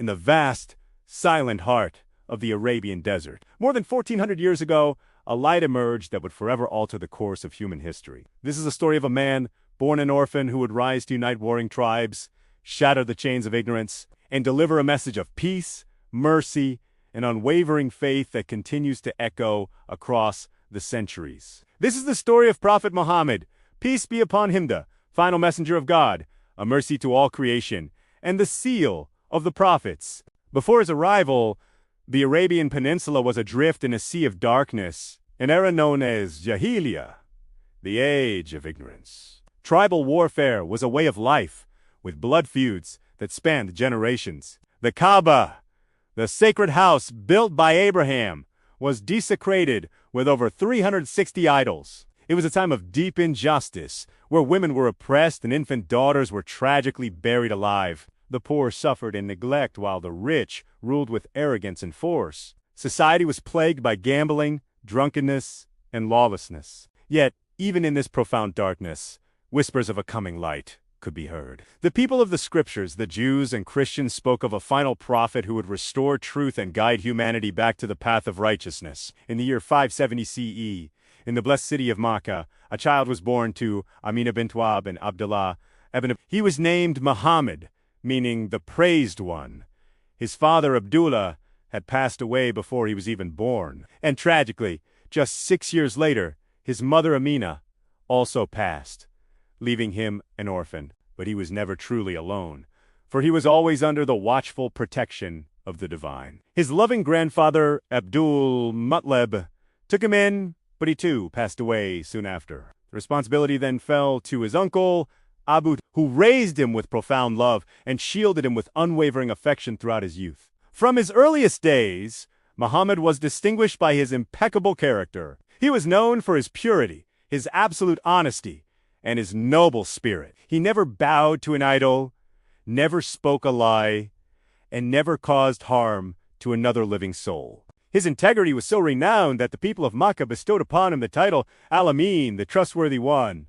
in the vast, silent heart of the Arabian desert. More than 1400 years ago, a light emerged that would forever alter the course of human history. This is a story of a man born an orphan who would rise to unite warring tribes, shatter the chains of ignorance, and deliver a message of peace, mercy, and unwavering faith that continues to echo across the centuries. This is the story of Prophet Muhammad, peace be upon him, the final messenger of God, a mercy to all creation, and the seal of the prophets. Before his arrival, the Arabian Peninsula was adrift in a sea of darkness, an era known as Jahiliyyah, the age of ignorance. Tribal warfare was a way of life, with blood feuds that spanned generations. The Kaaba, the sacred house built by Abraham, was desecrated with over 360 idols. It was a time of deep injustice, where women were oppressed and infant daughters were tragically buried alive. The poor suffered in neglect while the rich ruled with arrogance and force. Society was plagued by gambling, drunkenness, and lawlessness. Yet, even in this profound darkness, whispers of a coming light could be heard. The people of the scriptures, the Jews and Christians, spoke of a final prophet who would restore truth and guide humanity back to the path of righteousness. In the year 570 CE, in the blessed city of Mecca, a child was born to Amina bint Wahb and Abdullah ibn. He was named Muhammad, meaning the praised one. His father Abdullah had passed away before he was even born. And tragically, just 6 years later, his mother Amina also passed, leaving him an orphan. But he was never truly alone, for he was always under the watchful protection of the divine. His loving grandfather, Abdul Muttalib, took him in, but he too passed away soon after. The responsibility then fell to his uncle, Abu, who raised him with profound love and shielded him with unwavering affection throughout his youth. From his earliest days, Muhammad was distinguished by his impeccable character. He was known for his purity, his absolute honesty, and his noble spirit. He never bowed to an idol, never spoke a lie, and never caused harm to another living soul. His integrity was so renowned that the people of Mecca bestowed upon him the title Al-Amin, the trustworthy one.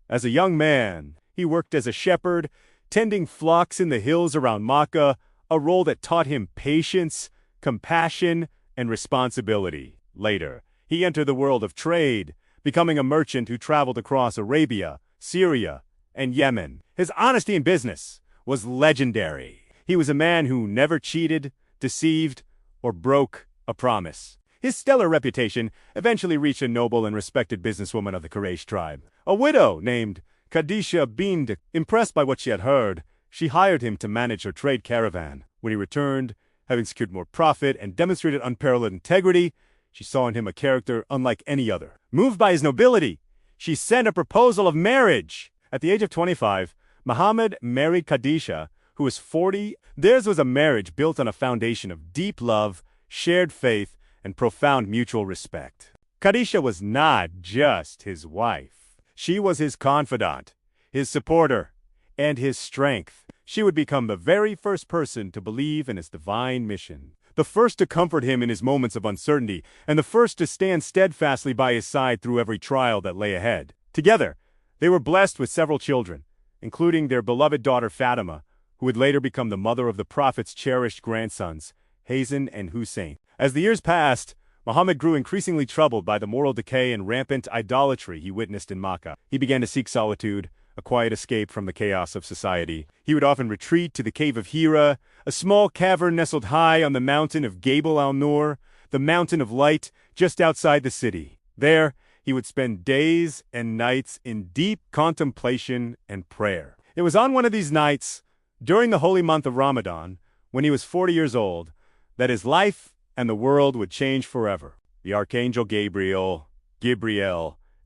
As a young man, he worked as a shepherd, tending flocks in the hills around Mecca, a role that taught him patience, compassion, and responsibility. Later, he entered the world of trade, becoming a merchant who traveled across Arabia, Syria, and Yemen. His honesty in business was legendary. He was a man who never cheated, deceived, or broke a promise. His stellar reputation eventually reached a noble and respected businesswoman of the Quraysh tribe. A widow named Khadija bint. Impressed by what she had heard, she hired him to manage her trade caravan. When he returned, having secured more profit and demonstrated unparalleled integrity, she saw in him a character unlike any other. Moved by his nobility, she sent a proposal of marriage. At the age of 25, Muhammad married Khadija, who was 40. Theirs was a marriage built on a foundation of deep love, shared faith, and profound mutual respect. Khadija was not just his wife. She was his confidant, his supporter, and his strength. She would become the very first person to believe in his divine mission, the first to comfort him in his moments of uncertainty, and the first to stand steadfastly by his side through every trial that lay ahead. Together, they were blessed with several children, including their beloved daughter Fatima, who would later become the mother of the Prophet's cherished grandsons, Hasan and Hussein. As the years passed, Muhammad grew increasingly troubled by the moral decay and rampant idolatry he witnessed in Mecca. He began to seek solitude, a quiet escape from the chaos of society. He would often retreat to the cave of Hira, a small cavern nestled high on the mountain of Gabal al-Nur, the mountain of light just outside the city. There, he would spend days and nights in deep contemplation and prayer. It was on one of these nights, during the holy month of Ramadan, when he was 40 years old, that his life and the world would change forever. The archangel Gabriel,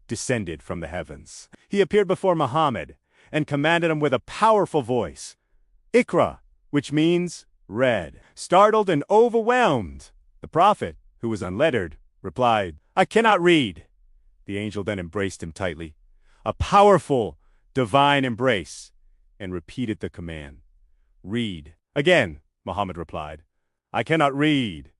descended from the heavens. He appeared before Muhammad and commanded him with a powerful voice, "Iqra," which means read. Startled and overwhelmed, the prophet, who was unlettered, replied, "I cannot read." The angel then embraced him tightly, a powerful, divine embrace, and repeated the command, "Read." Again, Muhammad replied, "I cannot read."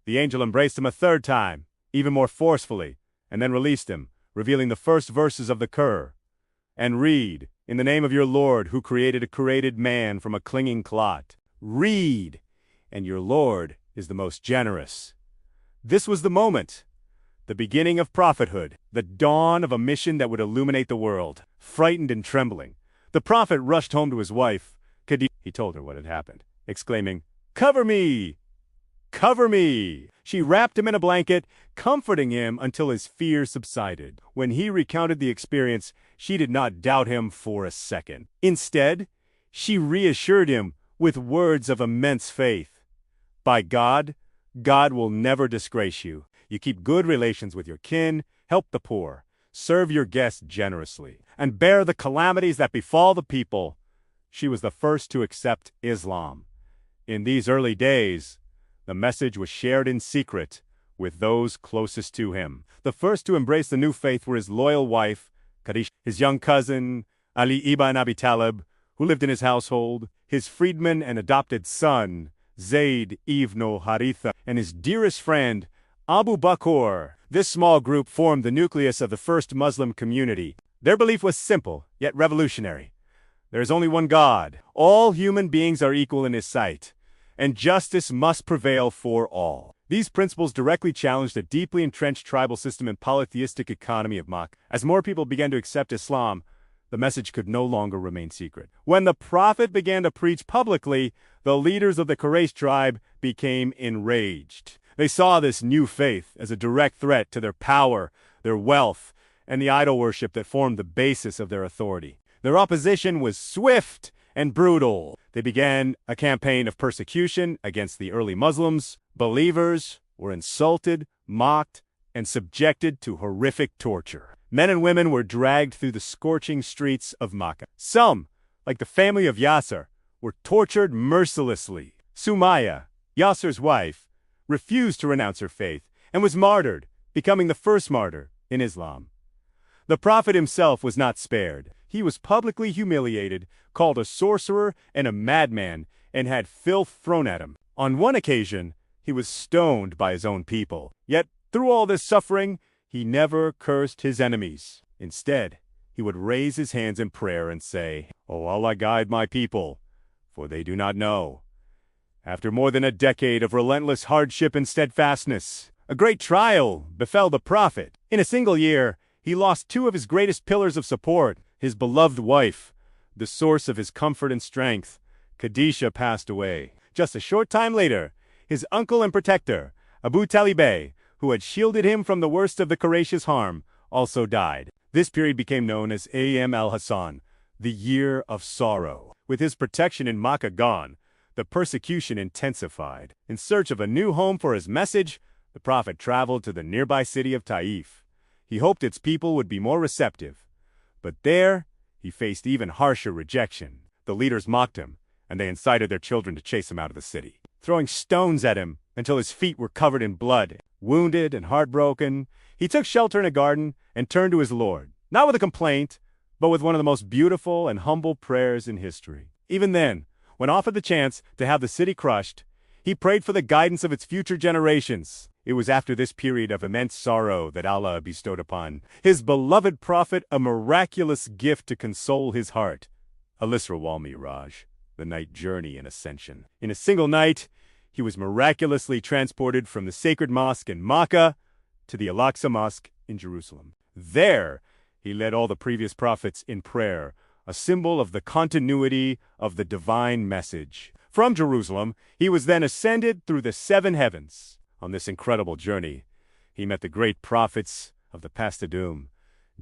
The angel embraced him a third time, even more forcefully, and then released him, revealing the first verses of the Qur'an. "And read, in the name of your Lord, who created man from a clinging clot." Read, and your Lord is the most generous. This was the moment, the beginning of prophethood, the dawn of a mission that would illuminate the world. Frightened and trembling, the prophet rushed home to his wife, Khadijah. He told her what had happened, exclaiming, "Cover me! Cover me!" She wrapped him in a blanket, comforting him until his fear subsided. When he recounted the experience, she did not doubt him for a second. Instead, she reassured him with words of immense faith. "By God, God will never disgrace you. You keep good relations with your kin, help the poor, serve your guests generously, and bear the calamities that befall the people." She was the first to accept Islam. In these early days, the message was shared in secret with those closest to him. The first to embrace the new faith were his loyal wife, Khadijah, his young cousin, Ali ibn Abi Talib, who lived in his household, his freedman and adopted son, Zayd ibn Haritha, and his dearest friend, Abu Bakr. This small group formed the nucleus of the first Muslim community. Their belief was simple, yet revolutionary. There is only one God. All human beings are equal in his sight, and justice must prevail for all. These principles directly challenged a deeply entrenched tribal system and polytheistic economy of Mecca. As more people began to accept Islam, the message could no longer remain secret. When the prophet began to preach publicly, the leaders of the Quraysh tribe became enraged. They saw this new faith as a direct threat to their power, their wealth, and the idol worship that formed the basis of their authority. Their opposition was swift and brutal. They began a campaign of persecution against the early Muslims. Believers were insulted, mocked, and subjected to horrific torture. Men and women were dragged through the scorching streets of Mecca. Some, like the family of Yasser, were tortured mercilessly. Sumayya, Yasser's wife, refused to renounce her faith and was martyred, becoming the first martyr in Islam. The prophet himself was not spared. He was publicly humiliated, called a sorcerer and a madman, and had filth thrown at him. On one occasion, he was stoned by his own people. Yet, through all this suffering, he never cursed his enemies. Instead, he would raise his hands in prayer and say, "O Allah, guide my people, for they do not know." After more than a decade of relentless hardship and steadfastness, a great trial befell the prophet. In a single year, he lost two of his greatest pillars of support, his beloved wife, the source of his comfort and strength. Khadijah passed away. Just a short time later, his uncle and protector, Abu Talib, who had shielded him from the worst of the Quraysh's harm, also died. This period became known as Am al-Hassan, the Year of Sorrow. With his protection in Mecca gone, the persecution intensified. In search of a new home for his message, the prophet traveled to the nearby city of Taif. He hoped its people would be more receptive. But there, he faced even harsher rejection. The leaders mocked him, and they incited their children to chase him out of the city, throwing stones at him until his feet were covered in blood. Wounded and heartbroken, he took shelter in a garden and turned to his Lord, not with a complaint, but with one of the most beautiful and humble prayers in history. Even then, when offered the chance to have the city crushed, he prayed for the guidance of its future generations. It was after this period of immense sorrow that Allah bestowed upon his beloved prophet a miraculous gift to console his heart, Al-Isra wal-Mi'raj, the night journey and ascension. In a single night, he was miraculously transported from the sacred mosque in Mecca to the Al-Aqsa Mosque in Jerusalem. There, he led all the previous prophets in prayer, a symbol of the continuity of the divine message. From Jerusalem, he was then ascended through the seven heavens. On this incredible journey, he met the great prophets of the past Adum,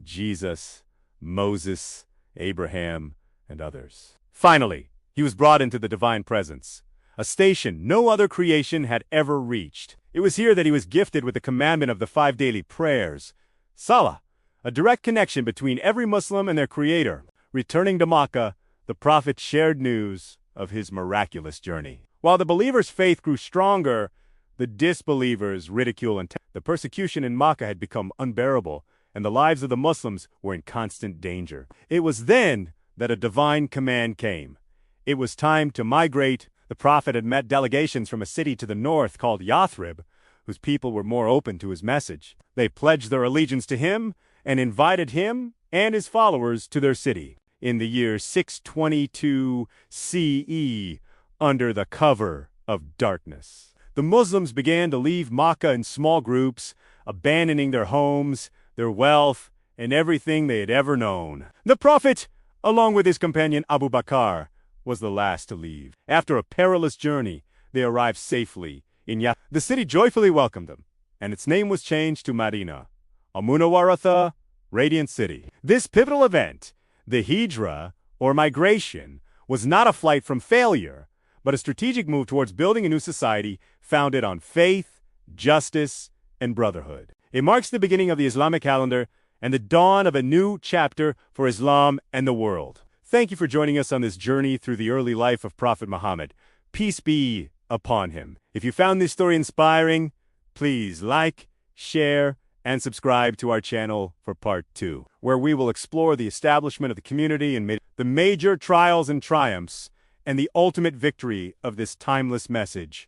Jesus, Moses, Abraham, and others. Finally, he was brought into the divine presence, a station no other creation had ever reached. It was here that he was gifted with the commandment of the 5 daily prayers, Salah, a direct connection between every Muslim and their creator. Returning to Mecca, the prophet shared news of his miraculous journey. While the believers' faith grew stronger, the disbelievers' ridicule and the persecution in Mecca had become unbearable, and the lives of the Muslims were in constant danger. It was then that a divine command came. It was time to migrate. The prophet had met delegations from a city to the north called Yathrib, whose people were more open to his message. They pledged their allegiance to him and invited him and his followers to their city. In the year 622 CE, under the cover of darkness. The Muslims began to leave Mecca in small groups, abandoning their homes, their wealth, and everything they had ever known. The Prophet, along with his companion Abu Bakr, was the last to leave. After a perilous journey, they arrived safely in Yath. The city joyfully welcomed them, and its name was changed to Medina, Al-Munawwaratha, Radiant City. This pivotal event, the Hijra, or migration, was not a flight from failure, but a strategic move towards building a new society founded on faith, justice, and brotherhood. It marks the beginning of the Islamic calendar and the dawn of a new chapter for Islam and the world. Thank you for joining us on this journey through the early life of Prophet Muhammad. Peace be upon him. If you found this story inspiring, please like, share, and subscribe to our channel for part 2, where we will explore the establishment of the community and the major trials and triumphs and the ultimate victory of this timeless message.